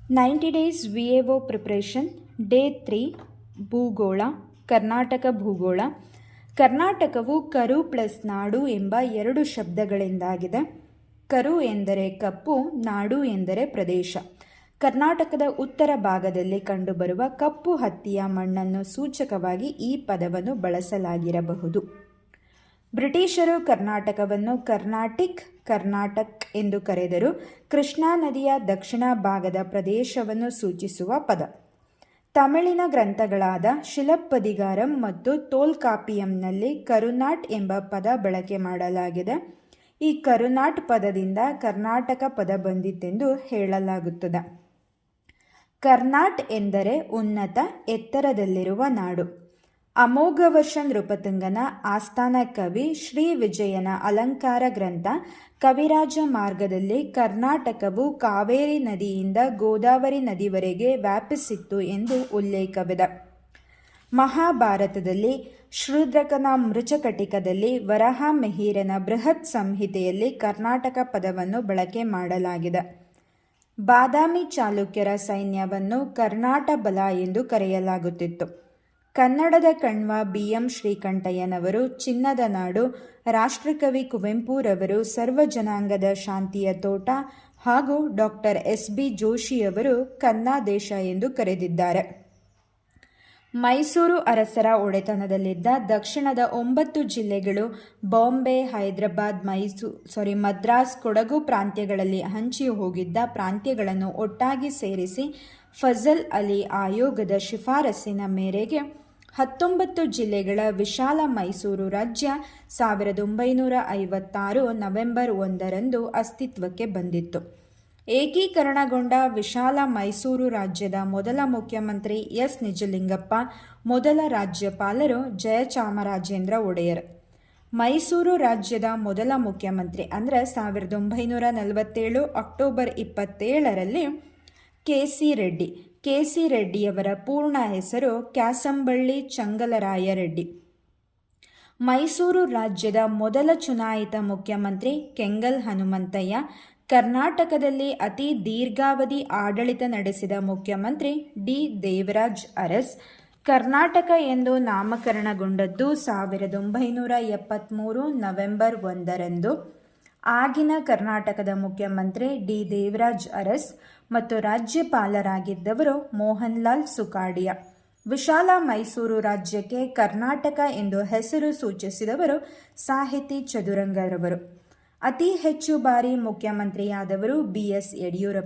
90 days VAO preparation day 3 ಭೂಗೋಳ ಕರ್ನಾಟಕ ಭೂಗೋಳ. ಕರ್ನಾಟಕವು ಕರು ಪ್ಲಸ್ ನಾಡು ಎಂಬ ಎರಡು ಶಬ್ದಗಳಿಂದಾಗಿದೆ. ಕರು ಎಂದರೆ ಕಪ್ಪು, ನಾಡು ಎಂದರೆ ಪ್ರದೇಶ. ಕರ್ನಾಟಕದ ಉತ್ತರ ಭಾಗದಲ್ಲಿ ಕಂಡುಬರುವ ಕಪ್ಪು ಹತ್ತಿಯ ಮಣ್ಣನ್ನು ಸೂಚಕವಾಗಿ ಈ ಪದವನ್ನು ಬಳಸಲಾಗಿರಬಹುದು. ಬ್ರಿಟಿಷರು ಕರ್ನಾಟಕವನ್ನು ಕರ್ನಾಟಕ್ ಎಂದು ಕರೆದರು. ಕೃಷ್ಣಾ ನದಿಯ ದಕ್ಷಿಣ ಭಾಗದ ಪ್ರದೇಶವನ್ನು ಸೂಚಿಸುವ ಪದ. ತಮಿಳಿನ ಗ್ರಂಥಗಳಾದ ಶಿಲಪ್ಪದಿಗಾರಂ ಮತ್ತು ತೋಲ್ಕಾಪಿಯಂನಲ್ಲಿ ಕರುನಾಟ್ ಎಂಬ ಪದ ಬಳಕೆ ಮಾಡಲಾಗಿದೆ. ಈ ಕರುನಾಟ್ ಪದದಿಂದ ಕರ್ನಾಟಕ ಪದ ಬಂದಿತೆಂದು ಹೇಳಲಾಗುತ್ತದೆ. ಕರ್ನಾಟ್ ಎಂದರೆ ಉನ್ನತ, ಎತ್ತರದಲ್ಲಿರುವ ನಾಡು. ಅಮೋಘವರ್ಷ ನೃಪತುಂಗನ ಆಸ್ಥಾನ ಕವಿ ಶ್ರೀ ವಿಜಯನ ಅಲಂಕಾರ ಗ್ರಂಥ ಕವಿರಾಜ ಮಾರ್ಗದಲ್ಲಿ ಕರ್ನಾಟಕವು ಕಾವೇರಿ ನದಿಯಿಂದ ಗೋದಾವರಿ ನದಿವರೆಗೆ ವ್ಯಾಪಿಸಿತ್ತು ಎಂದು ಉಲ್ಲೇಖವಿದೆ. ಮಹಾಭಾರತದಲ್ಲಿ ಶೂದ್ರಕನ ಮೃಚಕಟಿಕದಲ್ಲಿ ವರಾಹಮಿಹಿರನ ಬೃಹತ್ ಸಂಹಿತೆಯಲ್ಲಿ ಕರ್ನಾಟಕ ಪದವನ್ನು ಬಳಕೆ ಮಾಡಲಾಗಿದೆ. ಬಾದಾಮಿ ಚಾಲುಕ್ಯರ ಸೈನ್ಯವನ್ನು ಕರ್ನಾಟ ಬಲ ಎಂದು ಕರೆಯಲಾಗುತ್ತಿತ್ತು. ಕನ್ನಡದ ಕಣ್ವ BM ಶ್ರೀಕಂಠಯ್ಯನವರು ಚಿನ್ನದ ನಾಡು, ರಾಷ್ಟ್ರಕವಿ ಕುವೆಂಪುರವರು ಸರ್ವ ಜನಾಂಗದ ಶಾಂತಿಯ ತೋಟ ಹಾಗೂ ಡಾಕ್ಟರ್ SB ಜೋಶಿಯವರು ಕನ್ನಾದೇಶ ಎಂದು ಕರೆದಿದ್ದಾರೆ. ಮೈಸೂರು ಅರಸರ ಒಡೆತನದಲ್ಲಿದ್ದ ದಕ್ಷಿಣದ 9 ಜಿಲ್ಲೆಗಳು ಬಾಂಬೆ, ಹೈದರಾಬಾದ್, ಮದ್ರಾಸ್, ಕೊಡಗು ಪ್ರಾಂತ್ಯಗಳಲ್ಲಿ ಹಂಚಿ ಹೋಗಿದ್ದ ಪ್ರಾಂತ್ಯಗಳನ್ನು ಒಟ್ಟಾಗಿ ಸೇರಿಸಿ ಫಜಲ್ ಅಲಿ ಆಯೋಗದ ಶಿಫಾರಸ್ಸಿನ ಮೇರೆಗೆ 19 ಜಿಲ್ಲೆಗಳ ವಿಶಾಲ ಮೈಸೂರು ರಾಜ್ಯ 1956 ನವೆಂಬರ್ 1ರಂದು ಅಸ್ತಿತ್ವಕ್ಕೆ ಬಂದಿತ್ತು. ಏಕೀಕರಣಗೊಂಡ ವಿಶಾಲ ಮೈಸೂರು ರಾಜ್ಯದ ಮೊದಲ ಮುಖ್ಯಮಂತ್ರಿ S. ನಿಜಲಿಂಗಪ್ಪ, ಮೊದಲ ರಾಜ್ಯಪಾಲರು ಜಯಚಾಮರಾಜೇಂದ್ರ ಒಡೆಯರ್. ಮೈಸೂರು ರಾಜ್ಯದ ಮೊದಲ ಮುಖ್ಯಮಂತ್ರಿ ಅಂದರೆ 1947 ಅಕ್ಟೋಬರ್ 27ರಲ್ಲಿ KC ರೆಡ್ಡಿ. KC ರೆಡ್ಡಿಯವರ ಪೂರ್ಣ ಹೆಸರು ಕ್ಯಾಸಂಬಳ್ಳಿ ಚಂಗಲರಾಯ ರೆಡ್ಡಿ. ಮೈಸೂರು ರಾಜ್ಯದ ಮೊದಲ ಚುನಾಯಿತ ಮುಖ್ಯಮಂತ್ರಿ ಕೆಂಗಲ್ ಹನುಮಂತಯ್ಯ. ಕರ್ನಾಟಕದಲ್ಲಿ ಅತಿ ದೀರ್ಘಾವಧಿ ಆಡಳಿತ ನಡೆಸಿದ ಮುಖ್ಯಮಂತ್ರಿ D. ದೇವರಾಜ್ ಅರಸ್. ಕರ್ನಾಟಕ ಎಂದು ನಾಮಕರಣಗೊಂಡದ್ದು 1973 ನವೆಂಬರ್ 1ರಂದು. ಆಗಿನ ಕರ್ನಾಟಕದ ಮುಖ್ಯಮಂತ್ರಿ D. ದೇವರಾಜ್ ಅರಸ್ ಮತ್ತು ರಾಜ್ಯಪಾಲರಾಗಿದ್ದವರು ಮೋಹನ್ ಲಾಲ್ ಸುಖಾಡಿಯಾ. ವಿಶಾಲ ಮೈಸೂರು ರಾಜ್ಯಕ್ಕೆ ಕರ್ನಾಟಕ ಎಂದು ಹೆಸರು ಸೂಚಿಸಿದವರು ಸಾಹಿತಿ ಚದುರಂಗರವರು. ಅತಿ ಹೆಚ್ಚು ಬಾರಿ ಮುಖ್ಯಮಂತ್ರಿಯಾದವರು BS ಯಡಿಯೂರಪ್ಪ.